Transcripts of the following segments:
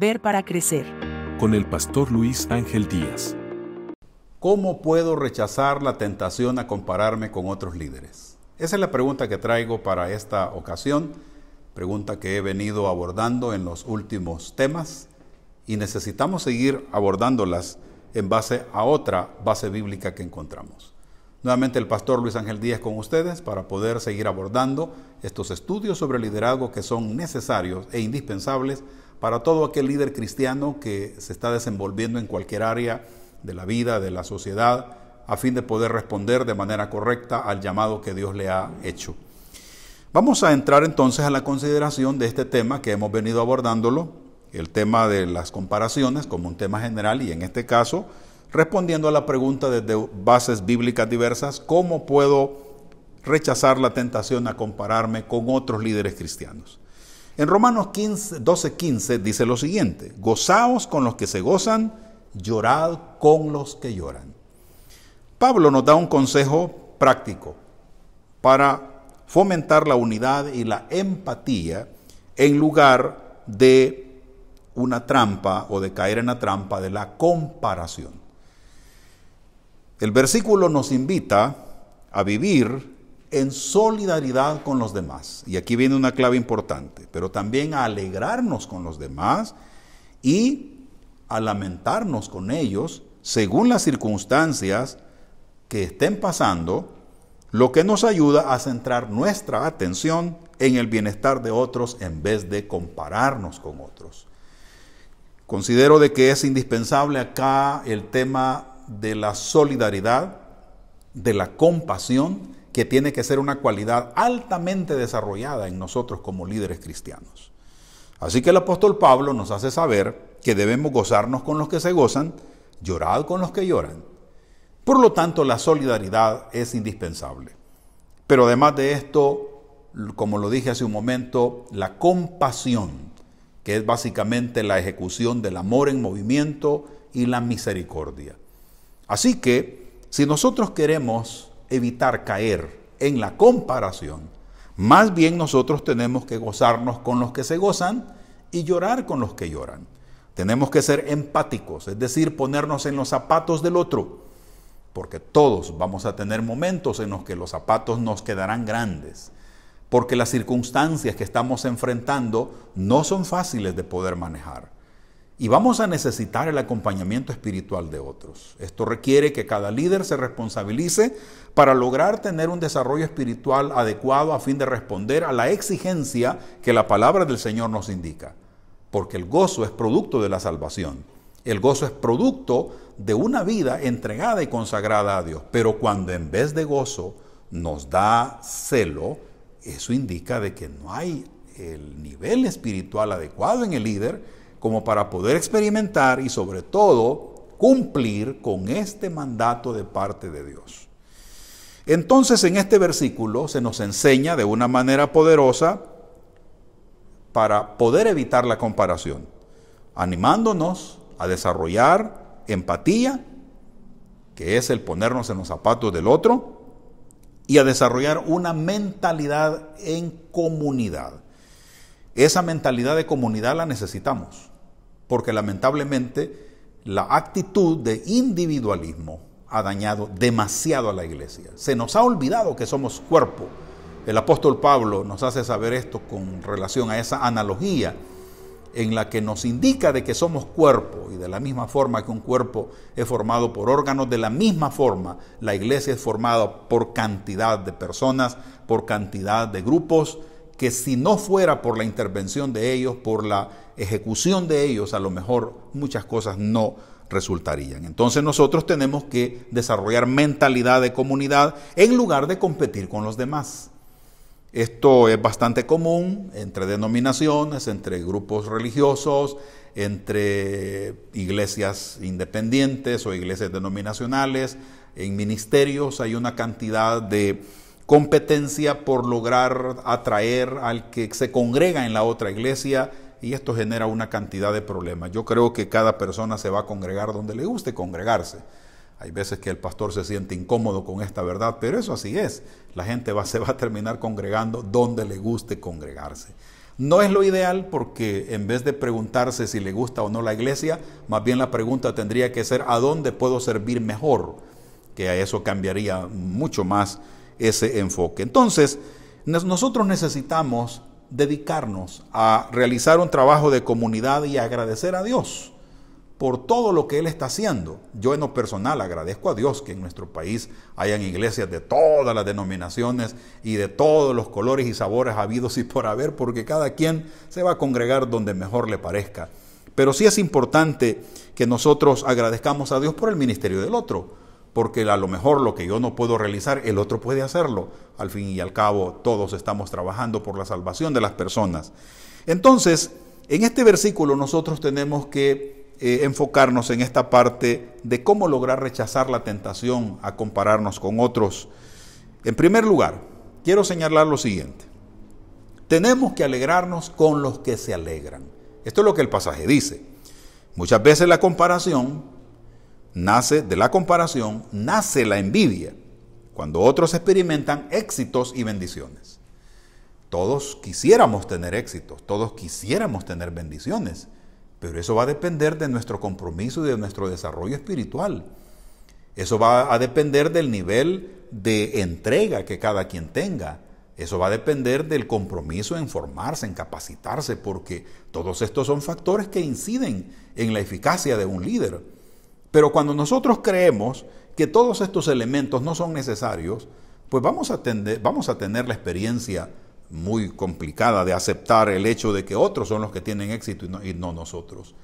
Ver para crecer. Con el pastor Luis Ángel Díaz. ¿Cómo puedo rechazar la tentación a compararme con otros líderes? Esa es la pregunta que traigo para esta ocasión, pregunta que he venido abordando en los últimos temas y necesitamos seguir abordándolas en base a otra base bíblica que encontramos. Nuevamente el pastor Luis Ángel Díaz con ustedes para poder seguir abordando estos estudios sobre liderazgo que son necesarios e indispensables para todo aquel líder cristiano que se está desenvolviendo en cualquier área de la vida, de la sociedad, a fin de poder responder de manera correcta al llamado que Dios le ha hecho. Vamos a entrar entonces a la consideración de este tema que hemos venido abordándolo, el tema de las comparaciones como un tema general y en este caso, respondiendo a la pregunta desde bases bíblicas diversas, ¿cómo puedo rechazar la tentación a compararme con otros líderes cristianos? En Romanos 12:15 dice lo siguiente: gozaos con los que se gozan, llorad con los que lloran. Pablo nos da un consejo práctico para fomentar la unidad y la empatía en lugar de una trampa o de caer en la trampa de la comparación. El versículo nos invita a vivir en solidaridad con los demás. Y aquí viene una clave importante, pero también a alegrarnos con los demás y a lamentarnos con ellos según las circunstancias que estén pasando, lo que nos ayuda a centrar nuestra atención en el bienestar de otros en vez de compararnos con otros. Considero de que es indispensable acá el tema de la solidaridad, de la compasión, que tiene que ser una cualidad altamente desarrollada en nosotros como líderes cristianos. Así que el apóstol Pablo nos hace saber que debemos gozarnos con los que se gozan, llorar con los que lloran. Por lo tanto, la solidaridad es indispensable. Pero además de esto, como lo dije hace un momento, la compasión, que es básicamente la ejecución del amor en movimiento y la misericordia. Así que, si nosotros queremos evitar caer en la comparación, más bien nosotros tenemos que gozarnos con los que se gozan y llorar con los que lloran. Tenemos que ser empáticos, es decir, ponernos en los zapatos del otro, porque todos vamos a tener momentos en los que los zapatos nos quedarán grandes, porque las circunstancias que estamos enfrentando no son fáciles de poder manejar. Y vamos a necesitar el acompañamiento espiritual de otros. Esto requiere que cada líder se responsabilice para lograr tener un desarrollo espiritual adecuado a fin de responder a la exigencia que la palabra del Señor nos indica. Porque el gozo es producto de la salvación. El gozo es producto de una vida entregada y consagrada a Dios. Pero cuando en vez de gozo nos da celo, eso indica de que no hay el nivel espiritual adecuado en el líder como para poder experimentar y sobre todo cumplir con este mandato de parte de Dios. Entonces en este versículo se nos enseña de una manera poderosa para poder evitar la comparación, animándonos a desarrollar empatía, que es el ponernos en los zapatos del otro, y a desarrollar una mentalidad en comunidad. Esa mentalidad de comunidad la necesitamos, porque lamentablemente la actitud de individualismo ha dañado demasiado a la iglesia. Se nos ha olvidado que somos cuerpo. El apóstol Pablo nos hace saber esto con relación a esa analogía en la que nos indica de que somos cuerpo, y de la misma forma que un cuerpo es formado por órganos, de la misma forma la iglesia es formada por cantidad de personas, por cantidad de grupos, que si no fuera por la intervención de ellos, por la ejecución de ellos, a lo mejor muchas cosas no resultarían. Entonces nosotros tenemos que desarrollar mentalidad de comunidad en lugar de competir con los demás. Esto es bastante común entre denominaciones, entre grupos religiosos, entre iglesias independientes o iglesias denominacionales. En ministerios hay una cantidad de competencia por lograr atraer al que se congrega en la otra iglesia, y esto genera una cantidad de problemas. Yo creo que cada persona se va a congregar donde le guste congregarse. Hay veces que el pastor se siente incómodo con esta verdad, pero eso así es. La gente se va a terminar congregando donde le guste congregarse. No es lo ideal porque en vez de preguntarse si le gusta o no la iglesia, más bien la pregunta tendría que ser ¿a dónde puedo servir mejor? Que a eso cambiaría mucho más ese enfoque. Entonces, nosotros necesitamos dedicarnos a realizar un trabajo de comunidad y agradecer a Dios por todo lo que Él está haciendo. Yo en lo personal agradezco a Dios que en nuestro país hayan iglesias de todas las denominaciones y de todos los colores y sabores habidos y por haber, porque cada quien se va a congregar donde mejor le parezca. Pero sí es importante que nosotros agradezcamos a Dios por el ministerio del otro, porque a lo mejor lo que yo no puedo realizar, el otro puede hacerlo. Al fin y al cabo, todos estamos trabajando por la salvación de las personas. Entonces, en este versículo nosotros tenemos que enfocarnos en esta parte de cómo lograr rechazar la tentación a compararnos con otros. En primer lugar, quiero señalar lo siguiente. Tenemos que alegrarnos con los que se alegran. Esto es lo que el pasaje dice. Muchas veces de la comparación nace la envidia, cuando otros experimentan éxitos y bendiciones. Todos quisiéramos tener éxitos, todos quisiéramos tener bendiciones, pero eso va a depender de nuestro compromiso y de nuestro desarrollo espiritual. Eso va a depender del nivel de entrega que cada quien tenga. Eso va a depender del compromiso en formarse, en capacitarse, porque todos estos son factores que inciden en la eficacia de un líder. Pero cuando nosotros creemos que todos estos elementos no son necesarios, pues vamos a tener la experiencia muy complicada de aceptar el hecho de que otros son los que tienen éxito y no nosotros.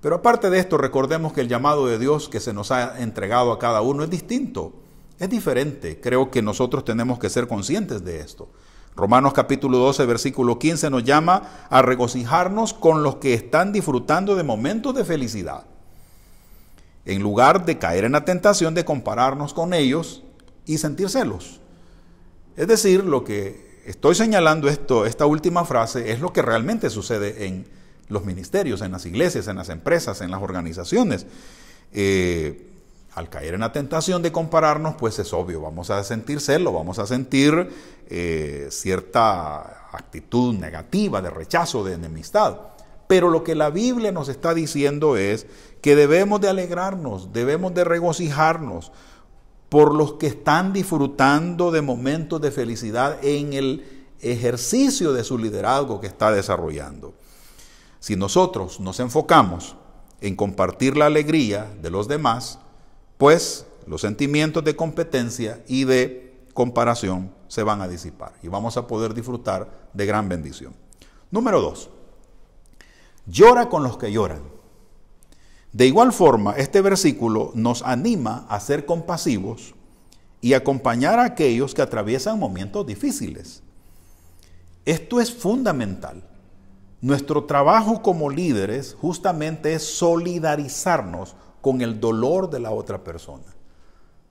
Pero aparte de esto, recordemos que el llamado de Dios que se nos ha entregado a cada uno es distinto, es diferente. Creo que nosotros tenemos que ser conscientes de esto. Romanos capítulo 12, versículo 15 nos llama a regocijarnos con los que están disfrutando de momentos de felicidad, en lugar de caer en la tentación de compararnos con ellos y sentir celos. Es decir, lo que estoy señalando esta última frase es lo que realmente sucede en los ministerios, en las iglesias, en las empresas, en las organizaciones. Al caer en la tentación de compararnos, pues es obvio, vamos a sentir celo, vamos a sentir cierta actitud negativa, de rechazo, de enemistad. Pero lo que la Biblia nos está diciendo es que debemos de alegrarnos, debemos de regocijarnos por los que están disfrutando de momentos de felicidad en el ejercicio de su liderazgo que está desarrollando. Si nosotros nos enfocamos en compartir la alegría de los demás, pues los sentimientos de competencia y de comparación se van a disipar y vamos a poder disfrutar de gran bendición. Número 2. Llora con los que lloran. De igual forma, este versículo nos anima a ser compasivos y acompañar a aquellos que atraviesan momentos difíciles. Esto es fundamental. Nuestro trabajo como líderes justamente es solidarizarnos con el dolor de la otra persona.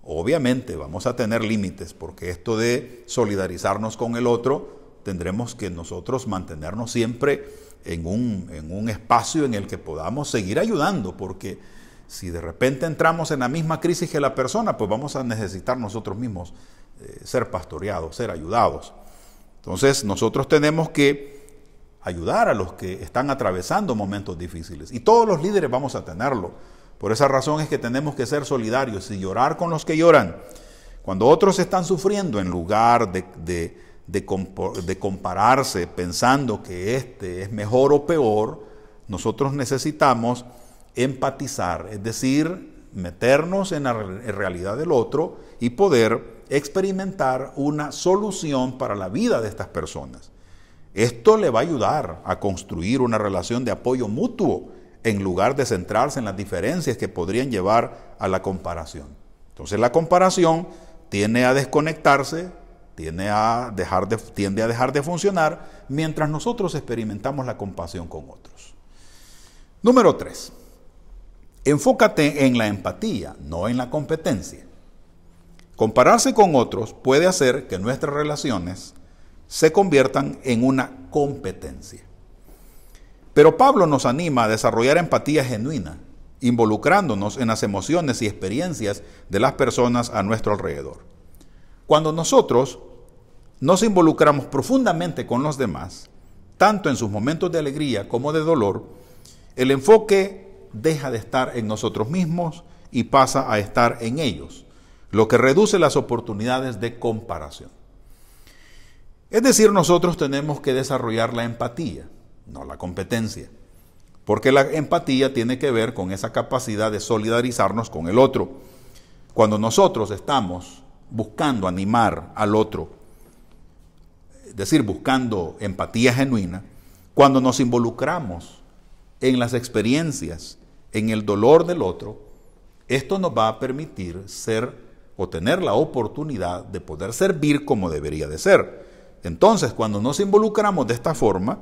Obviamente vamos a tener límites, porque esto de solidarizarnos con el otro, tendremos que nosotros mantenernos siempre en un espacio en el que podamos seguir ayudando, porque si de repente entramos en la misma crisis que la persona, pues vamos a necesitar nosotros mismos ser pastoreados, ser ayudados. Entonces nosotros tenemos que ayudar a los que están atravesando momentos difíciles, y todos los líderes vamos a tenerlo. Por esa razón es que tenemos que ser solidarios y llorar con los que lloran. Cuando otros están sufriendo, en lugar de compararse pensando que este es mejor o peor, nosotros necesitamos empatizar, es decir, meternos en la realidad del otro y poder experimentar una solución para la vida de estas personas. Esto le va a ayudar a construir una relación de apoyo mutuo en lugar de centrarse en las diferencias que podrían llevar a la comparación. Entonces la comparación tiende a desconectarse, tiende a dejar de funcionar mientras nosotros experimentamos la compasión con otros. Número 3. Enfócate en la empatía, no en la competencia. Compararse con otros puede hacer que nuestras relaciones se conviertan en una competencia. Pero Pablo nos anima a desarrollar empatía genuina, involucrándonos en las emociones y experiencias de las personas a nuestro alrededor. Cuando nosotros nos involucramos profundamente con los demás, tanto en sus momentos de alegría como de dolor, el enfoque deja de estar en nosotros mismos y pasa a estar en ellos, lo que reduce las oportunidades de comparación. Es decir, nosotros tenemos que desarrollar la empatía, no la competencia, porque la empatía tiene que ver con esa capacidad de solidarizarnos con el otro. Cuando nosotros estamos buscando animar al otro, es decir, buscando empatía genuina, cuando nos involucramos en las experiencias, en el dolor del otro, esto nos va a permitir ser o tener la oportunidad de poder servir como debería de ser. Entonces, cuando nos involucramos de esta forma,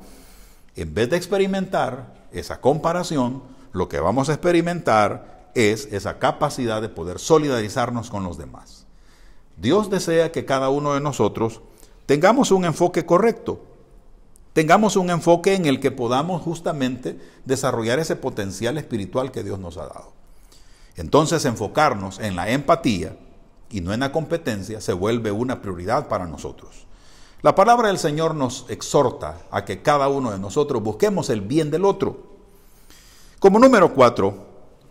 en vez de experimentar esa comparación, lo que vamos a experimentar es esa capacidad de poder solidarizarnos con los demás. Dios desea que cada uno de nosotros tengamos un enfoque correcto, tengamos un enfoque en el que podamos justamente desarrollar ese potencial espiritual que Dios nos ha dado. Entonces, enfocarnos en la empatía y no en la competencia se vuelve una prioridad para nosotros. La palabra del Señor nos exhorta a que cada uno de nosotros busquemos el bien del otro. Como número 4,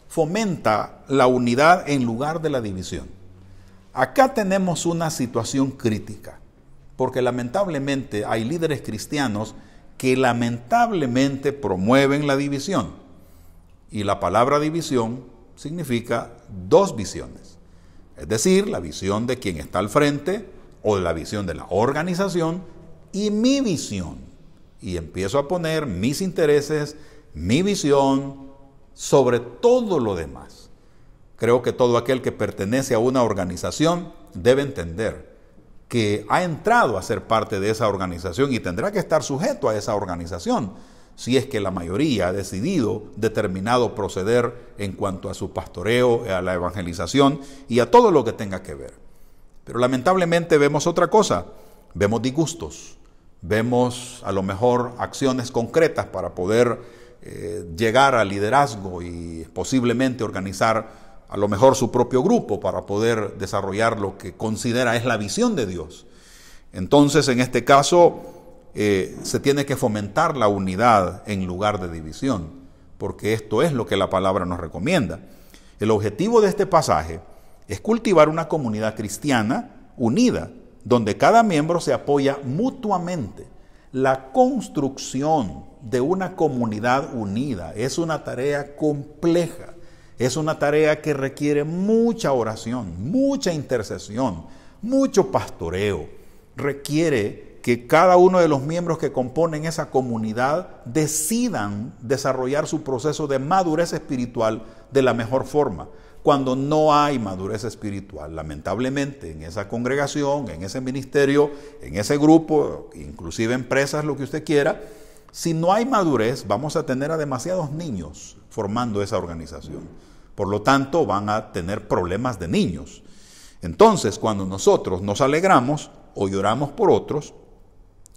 fomenta la unidad en lugar de la división. Acá tenemos una situación crítica, porque lamentablemente hay líderes cristianos que lamentablemente promueven la división. Y la palabra división significa dos visiones. Es decir, la visión de quien está al frente o la visión de la organización y mi visión. Y empiezo a poner mis intereses, mi visión sobre todo lo demás. Creo que todo aquel que pertenece a una organización debe entender que ha entrado a ser parte de esa organización y tendrá que estar sujeto a esa organización si es que la mayoría ha decidido determinado proceder en cuanto a su pastoreo, a la evangelización y a todo lo que tenga que ver. Pero lamentablemente vemos otra cosa, vemos disgustos, vemos a lo mejor acciones concretas para poder llegar al liderazgo y posiblemente organizar a lo mejor su propio grupo para poder desarrollar lo que considera es la visión de Dios. Entonces, en este caso, se tiene que fomentar la unidad en lugar de división, porque esto es lo que la palabra nos recomienda. El objetivo de este pasaje es cultivar una comunidad cristiana unida, donde cada miembro se apoya mutuamente. La construcción de una comunidad unida es una tarea compleja, es una tarea que requiere mucha oración, mucha intercesión, mucho pastoreo. Requiere que cada uno de los miembros que componen esa comunidad decidan desarrollar su proceso de madurez espiritual de la mejor forma. Cuando no hay madurez espiritual, lamentablemente en esa congregación, en ese ministerio, en ese grupo, inclusive empresas, lo que usted quiera, si no hay madurez, vamos a tener a demasiados niños formando esa organización. Por lo tanto, van a tener problemas de niños. Entonces, cuando nosotros nos alegramos o lloramos por otros,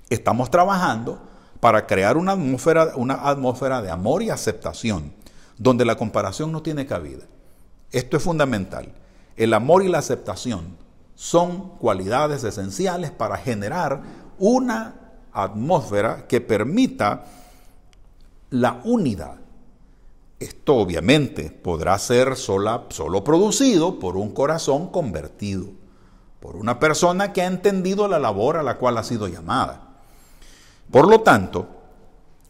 estamos trabajando para crear una atmósfera de amor y aceptación, donde la comparación no tiene cabida. Esto es fundamental. El amor y la aceptación son cualidades esenciales para generar una atmósfera que permita la unidad. Esto obviamente podrá ser solo producido por un corazón convertido, por una persona que ha entendido la labor a la cual ha sido llamada. Por lo tanto,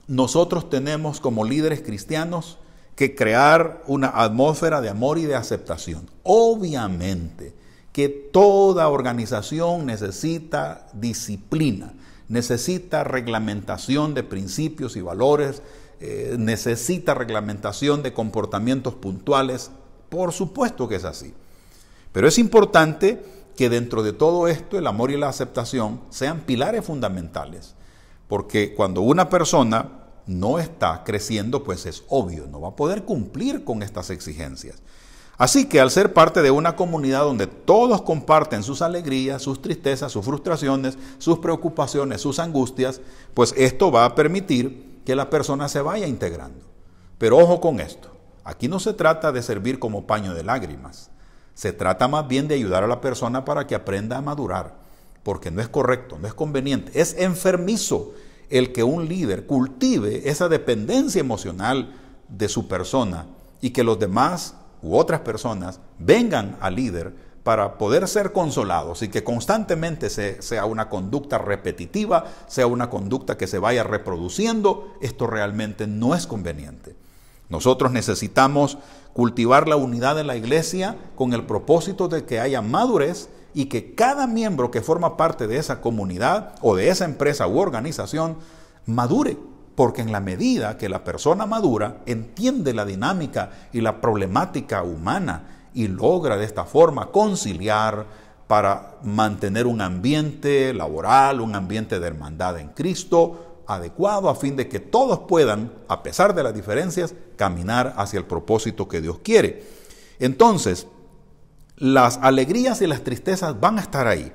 nosotros tenemos como líderes cristianos que crear una atmósfera de amor y de aceptación. Obviamente que toda organización necesita disciplina, necesita reglamentación de principios y valores, necesita reglamentación de comportamientos puntuales. Por supuesto que es así. Pero es importante que dentro de todo esto el amor y la aceptación sean pilares fundamentales. Porque cuando una persona no está creciendo, pues es obvio, no va a poder cumplir con estas exigencias. Así que al ser parte de una comunidad donde todos comparten sus alegrías, sus tristezas, sus frustraciones, sus preocupaciones, sus angustias, pues esto va a permitir que la persona se vaya integrando. Pero ojo con esto, aquí no se trata de servir como paño de lágrimas, se trata más bien de ayudar a la persona para que aprenda a madurar, porque no es correcto, no es conveniente, es enfermizo el que un líder cultive esa dependencia emocional de su persona y que los demás u otras personas vengan al líder para poder ser consolados y que constantemente sea una conducta repetitiva, sea una conducta que se vaya reproduciendo, esto realmente no es conveniente. Nosotros necesitamos cultivar la unidad de la iglesia con el propósito de que haya madurez y que cada miembro que forma parte de esa comunidad o de esa empresa u organización madure, porque en la medida que la persona madura, entiende la dinámica y la problemática humana y logra de esta forma conciliar para mantener un ambiente laboral, un ambiente de hermandad en Cristo adecuado a fin de que todos puedan, a pesar de las diferencias, caminar hacia el propósito que Dios quiere. Entonces, las alegrías y las tristezas van a estar ahí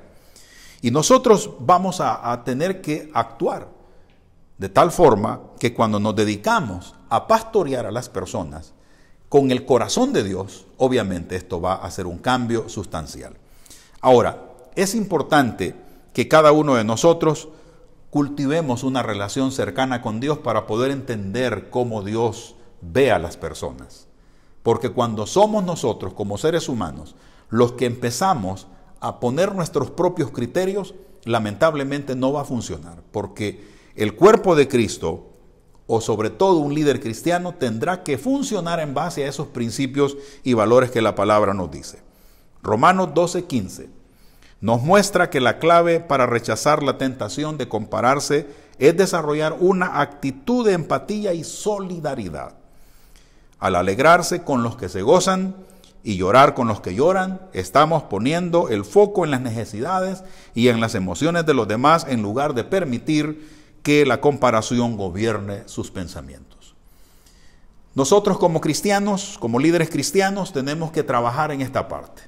y nosotros vamos a tener que actuar de tal forma que cuando nos dedicamos a pastorear a las personas con el corazón de Dios, obviamente esto va a hacer un cambio sustancial. Ahora, es importante que cada uno de nosotros cultivemos una relación cercana con Dios para poder entender cómo Dios ve a las personas. Porque cuando somos nosotros como seres humanos los que empezamos a poner nuestros propios criterios, lamentablemente no va a funcionar, porque el cuerpo de Cristo, o sobre todo un líder cristiano, tendrá que funcionar en base a esos principios y valores que la palabra nos dice. Romanos 12:15 nos muestra que la clave para rechazar la tentación de compararse es desarrollar una actitud de empatía y solidaridad. Al alegrarse con los que se gozan y llorar con los que lloran, estamos poniendo el foco en las necesidades y en las emociones de los demás en lugar de permitir que la comparación gobierne sus pensamientos. Nosotros como cristianos, como líderes cristianos, tenemos que trabajar en esta parte.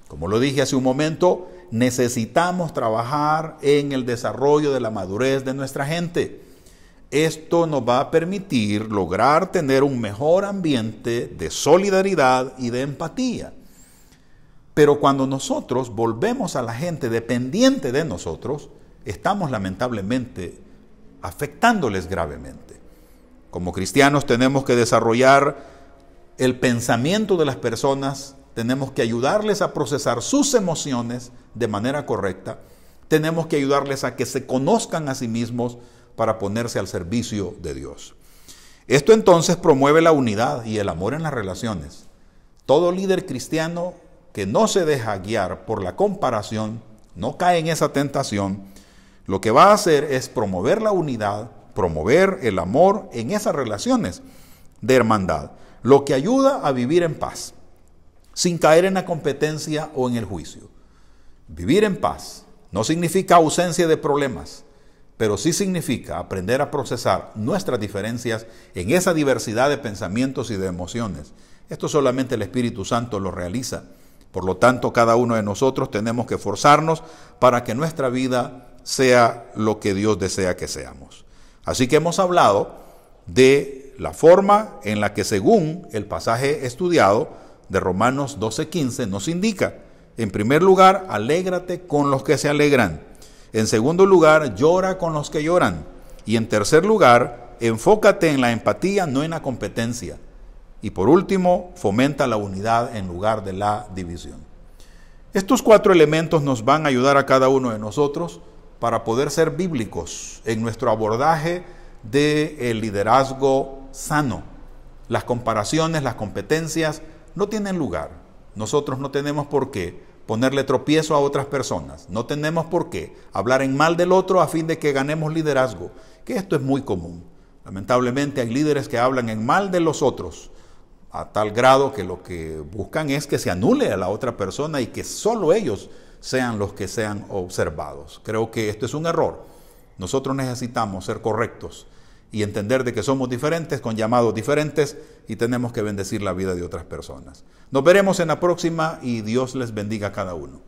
Como lo dije hace un momento, necesitamos trabajar en el desarrollo de la madurez de nuestra gente. Esto nos va a permitir lograr tener un mejor ambiente de solidaridad y de empatía. Pero cuando nosotros volvemos a la gente dependiente de nosotros, estamos lamentablemente afectándoles gravemente. Como cristianos tenemos que desarrollar el pensamiento de las personas, tenemos que ayudarles a procesar sus emociones de manera correcta, tenemos que ayudarles a que se conozcan a sí mismos para ponerse al servicio de Dios. Esto entonces promueve la unidad y el amor en las relaciones. Todo líder cristiano que no se deja guiar por la comparación, no cae en esa tentación, lo que va a hacer es promover la unidad, promover el amor en esas relaciones de hermandad, lo que ayuda a vivir en paz, sin caer en la competencia o en el juicio. Vivir en paz no significa ausencia de problemas, pero sí significa aprender a procesar nuestras diferencias en esa diversidad de pensamientos y de emociones. Esto solamente el Espíritu Santo lo realiza. Por lo tanto, cada uno de nosotros tenemos que esforzarnos para que nuestra vida sea lo que Dios desea que seamos. Así que hemos hablado de la forma en la que, según el pasaje estudiado de Romanos 12:15, nos indica: en primer lugar, alégrate con los que se alegran. En segundo lugar, llora con los que lloran. Y en tercer lugar, enfócate en la empatía, no en la competencia. Y por último, fomenta la unidad en lugar de la división. Estos 4 elementos nos van a ayudar a cada uno de nosotros para poder ser bíblicos en nuestro abordaje del liderazgo sano. Las comparaciones, las competencias no tienen lugar. Nosotros no tenemos por qué ponerle tropiezo a otras personas. No tenemos por qué hablar en mal del otro a fin de que ganemos liderazgo, que esto es muy común. Lamentablemente hay líderes que hablan en mal de los otros a tal grado que lo que buscan es que se anule a la otra persona y que solo ellos sean los que sean observados. Creo que esto es un error. Nosotros necesitamos ser correctos y entender de que somos diferentes, con llamados diferentes, y tenemos que bendecir la vida de otras personas. Nos veremos en la próxima y Dios les bendiga a cada uno.